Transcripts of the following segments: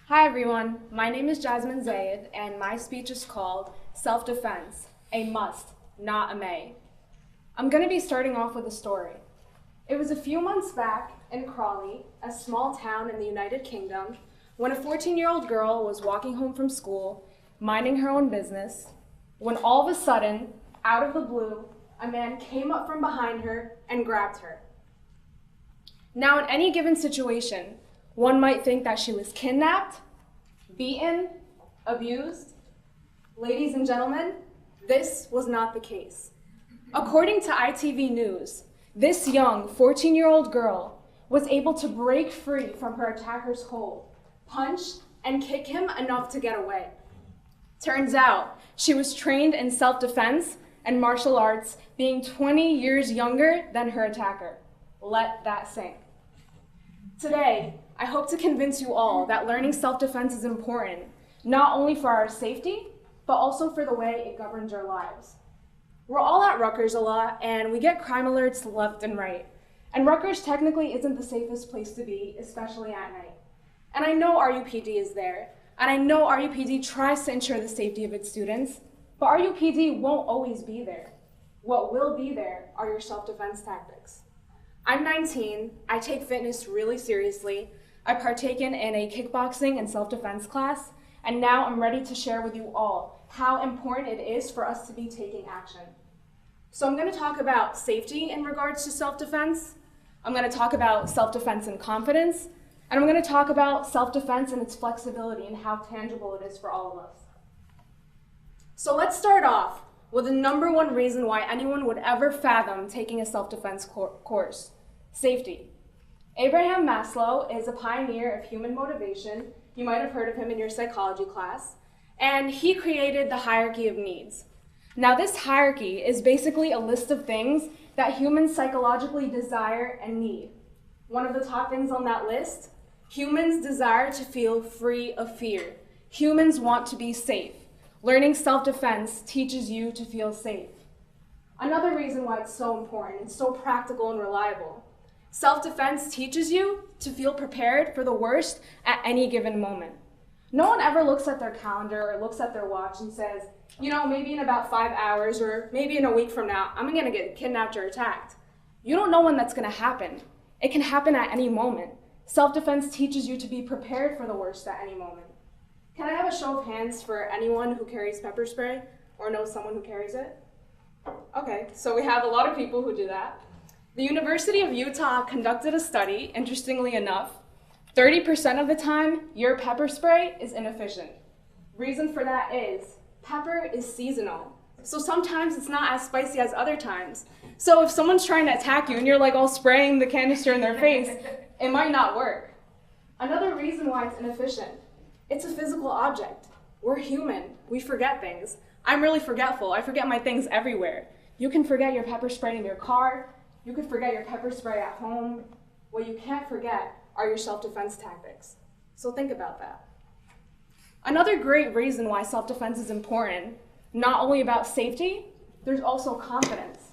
Hi everyone, my name is Jasmine Zayed, and my speech is called Self-Defense, a Must, Not a May. I'm going to be starting off with a story. It was a few months back in Crawley, a small town in the United Kingdom, when a 14-year-old girl was walking home from school, minding her own business, when all of a sudden, out of the blue, a man came up from behind her and grabbed her. Now, in any given situation, one might think that she was kidnapped, beaten, abused. Ladies and gentlemen, this was not the case. According to ITV News, this young 14-year-old girl was able to break free from her attacker's hold, punch, and kick him enough to get away. Turns out, she was trained in self-defense and martial arts, being 20 years younger than her attacker. Let that sink. Today, I hope to convince you all that learning self-defense is important, not only for our safety, but also for the way it governs our lives. We're all at Rutgers a lot, and we get crime alerts left and right. And Rutgers technically isn't the safest place to be, especially at night. And I know RUPD is there, and I know RUPD tries to ensure the safety of its students, but RUPD won't always be there. What will be there are your self-defense tactics. I'm 19, I take fitness really seriously, I partaken in a kickboxing and self-defense class, and now I'm ready to share with you all how important it is for us to be taking action. So I'm going to talk about safety in regards to self-defense, I'm going to talk about self-defense and confidence, and I'm going to talk about self-defense and its flexibility and how tangible it is for all of us. So let's start off with the number one reason why anyone would ever fathom taking a self-defense course: safety. Abraham Maslow is a pioneer of human motivation. You might have heard of him in your psychology class. And he created the hierarchy of needs. Now, this hierarchy is basically a list of things that humans psychologically desire and need. One of the top things on that list: humans desire to feel free of fear. Humans want to be safe. Learning self-defense teaches you to feel safe. Another reason why it's so important and so practical and reliable: self-defense teaches you to feel prepared for the worst at any given moment. No one ever looks at their calendar or looks at their watch and says, maybe in about 5 hours or maybe in a week from now, I'm gonna get kidnapped or attacked. You don't know when that's gonna happen. It can happen at any moment. Self-defense teaches you to be prepared for the worst at any moment. Can I have a show of hands for anyone who carries pepper spray or knows someone who carries it? Okay, so we have a lot of people who do that. The University of Utah conducted a study, interestingly enough. 30% of the time, your pepper spray is inefficient. Reason for that is pepper is seasonal. So sometimes it's not as spicy as other times. So if someone's trying to attack you and you're like all spraying the canister in their face, it might not work. Another reason why it's inefficient: it's a physical object. We're human. We forget things. I'm really forgetful. I forget my things everywhere. You can forget your pepper spray in your car. You could forget your pepper spray at home. What you can't forget are your self-defense tactics. So think about that. Another great reason why self-defense is important, not only about safety, there's also confidence.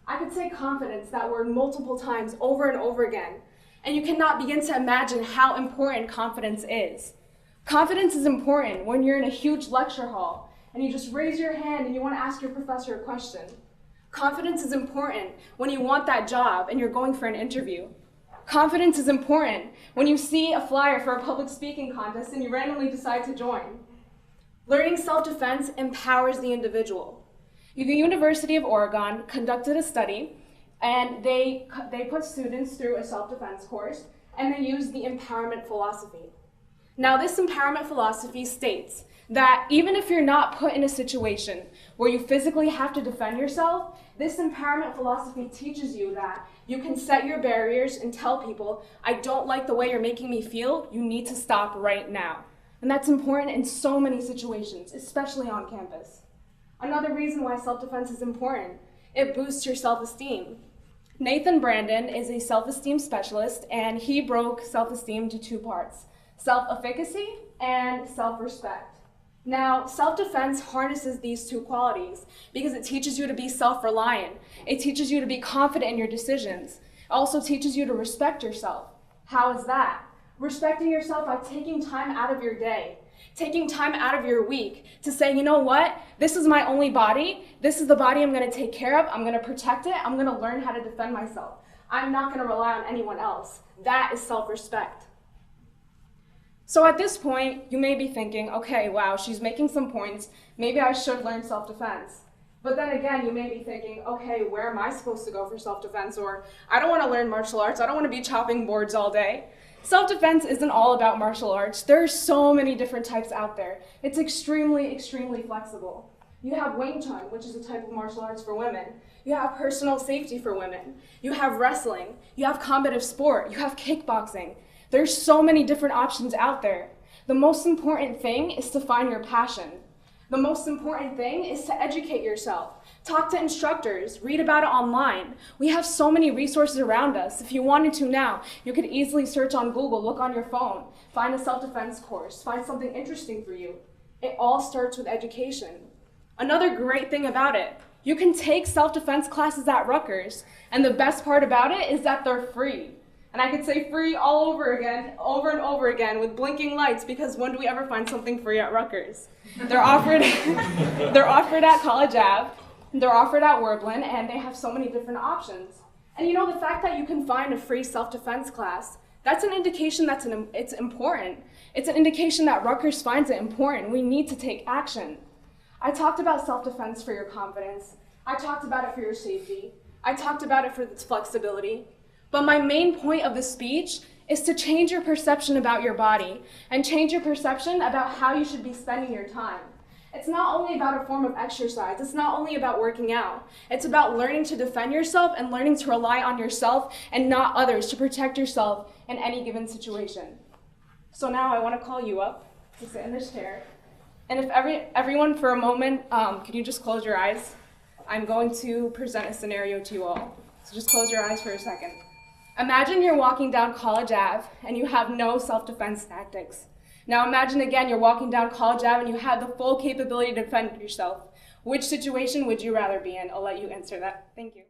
I could say confidence, that word, multiple times over and over again, and you cannot begin to imagine how important confidence is. Confidence is important when you're in a huge lecture hall and you just raise your hand and you want to ask your professor a question. Confidence is important when you want that job and you're going for an interview. Confidence is important when you see a flyer for a public speaking contest and you randomly decide to join. Learning self-defense empowers the individual. The University of Oregon conducted a study, and they put students through a self-defense course, and they used the empowerment philosophy. Now, this empowerment philosophy states that even if you're not put in a situation where you physically have to defend yourself, this empowerment philosophy teaches you that you can set your barriers and tell people, I don't like the way you're making me feel, you need to stop right now. And that's important in so many situations, especially on campus. Another reason why self-defense is important: it boosts your self-esteem. Nathan Brandon is a self-esteem specialist, and he broke self-esteem into two parts: self-efficacy and self-respect. Now, self-defense harnesses these two qualities because it teaches you to be self-reliant. It teaches you to be confident in your decisions. It also teaches you to respect yourself. How is that? Respecting yourself by taking time out of your day, taking time out of your week to say, you know what, this is my only body, this is the body I'm gonna take care of, I'm gonna protect it, I'm gonna learn how to defend myself. I'm not gonna rely on anyone else. That is self-respect. So at this point, you may be thinking, okay, wow, she's making some points, maybe I should learn self-defense. But then again, you may be thinking, okay, where am I supposed to go for self-defense? Or I don't wanna learn martial arts, I don't wanna be chopping boards all day. Self-defense isn't all about martial arts. There are so many different types out there. It's extremely, extremely flexible. You have Wing Chun, which is a type of martial arts for women. You have personal safety for women. You have wrestling. You have combative sport. You have kickboxing. There's so many different options out there. The most important thing is to find your passion. The most important thing is to educate yourself. Talk to instructors, read about it online. We have so many resources around us. If you wanted to now, you could easily search on Google, look on your phone, find a self-defense course, find something interesting for you. It all starts with education. Another great thing about it, you can take self-defense classes at Rutgers, and the best part about it is that they're free. And I could say free all over again, over and over again with blinking lights, because when do we ever find something free at Rutgers? They're offered at College Ave, they're offered at Werblin, and they have so many different options. And you know, the fact that you can find a free self-defense class, that's an indication that it's important. It's an indication that Rutgers finds it important. We need to take action. I talked about self-defense for your confidence. I talked about it for your safety. I talked about it for its flexibility. But my main point of the speech is to change your perception about your body and change your perception about how you should be spending your time. It's not only about a form of exercise, it's not only about working out. It's about learning to defend yourself and learning to rely on yourself and not others to protect yourself in any given situation. So now I want to call you up to sit in this chair. And if everyone for a moment, can you just close your eyes? I'm going to present a scenario to you all. So just close your eyes for a second. Imagine you're walking down College Ave and you have no self-defense tactics. Now imagine again you're walking down College Ave and you have the full capability to defend yourself. Which situation would you rather be in? I'll let you answer that. Thank you.